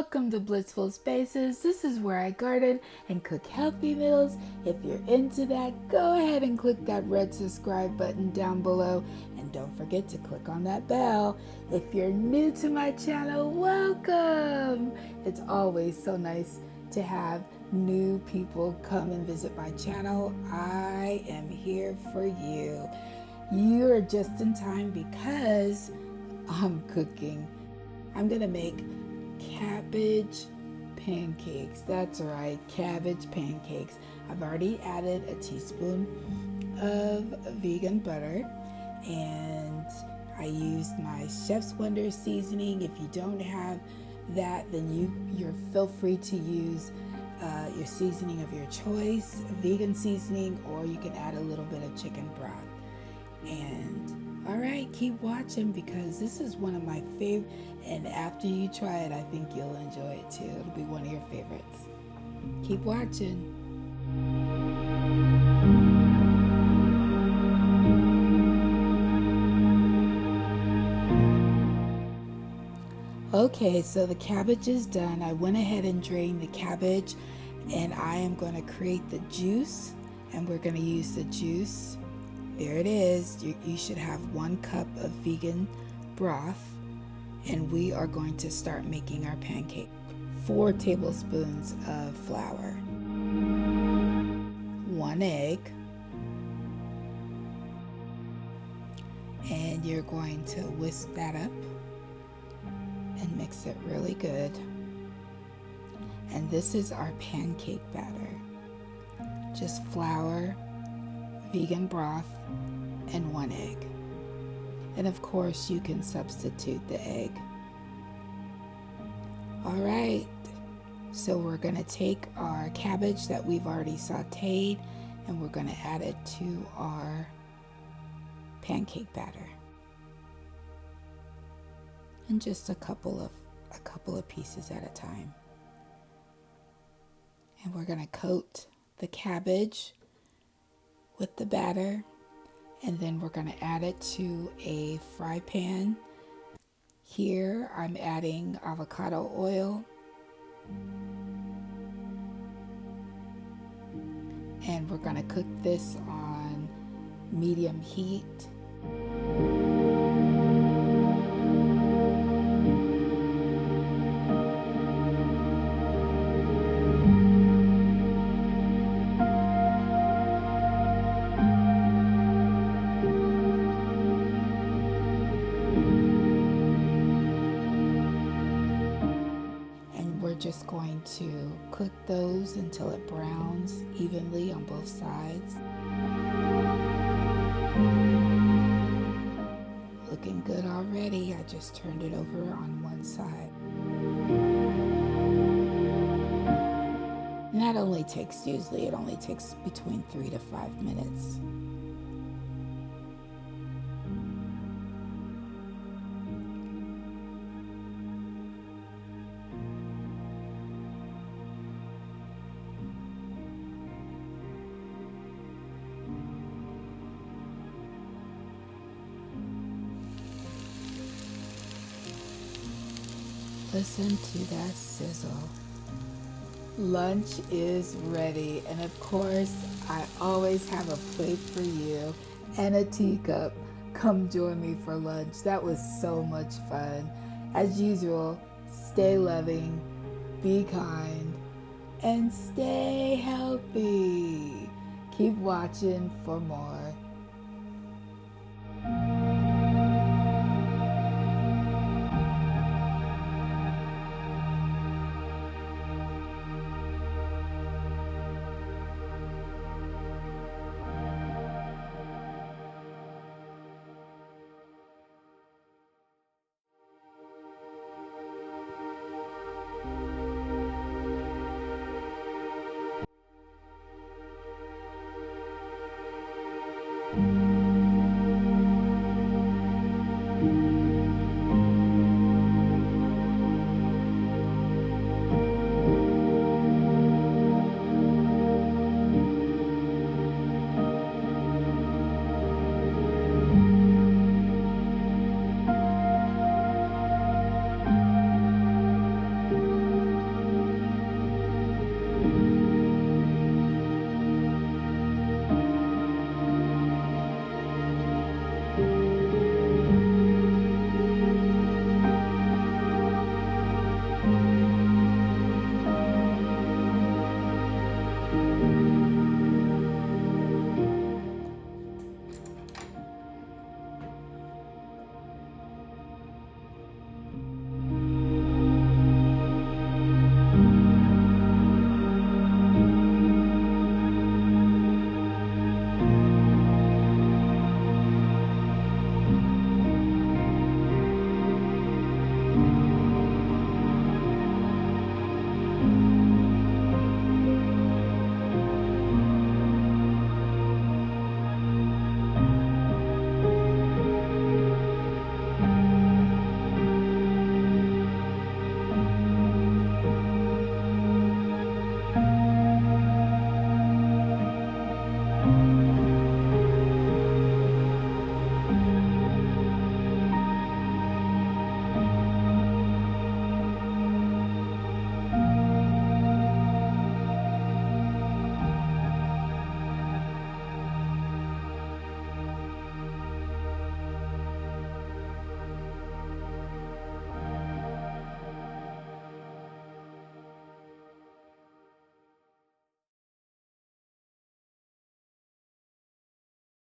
Welcome to Blissful Spaces. This is where I garden and cook healthy meals. If you're into that, go ahead and click that red subscribe button down below. And don't forget to click on that bell. If you're new to my channel, welcome. It's always so nice to have new people come and visit my channel. I am here for you. You are just in time because I'm cooking. I'm gonna make cabbage pancakes. That's right, cabbage pancakes. I've already added a teaspoon of vegan butter and I used my Chef's Wonder seasoning. If you don't have that, then you're feel free to use your seasoning of your choice, vegan seasoning, or you can add a little bit of chicken broth. And all right, keep watching because this is one of my favorite, and after you try it, I think you'll enjoy it too. It'll be one of your favorites. Keep watching. Okay, so the cabbage is done. I went ahead and drained the cabbage, and I am going to create the juice, and we're going to use the juice. There it is. You should have 1 cup of vegan broth, and we are going to start making our pancake. 4 tablespoons of flour, 1 egg, and you're going to whisk that up and mix it really good. And this is our pancake batter. Just flour, vegan broth, and 1 egg. And of course you can substitute the egg. All right, so we're gonna take our cabbage that we've already sauteed and we're gonna add it to our pancake batter. And just a couple of pieces at a time. And we're gonna coat the cabbage with the batter, and then we're going to add it to a fry pan. Here I'm adding avocado oil, and we're going to cook this on medium heat. Just going to cook those until it browns evenly on both sides. Looking good already. I just turned it over on one side. And that only takes, usually it only takes between 3 to 5 minutes. Listen to that sizzle. Lunch is ready, and of course, I always have a plate for you and a teacup. Come join me for lunch. That was so much fun. As usual, stay loving, be kind, and stay healthy. Keep watching for more.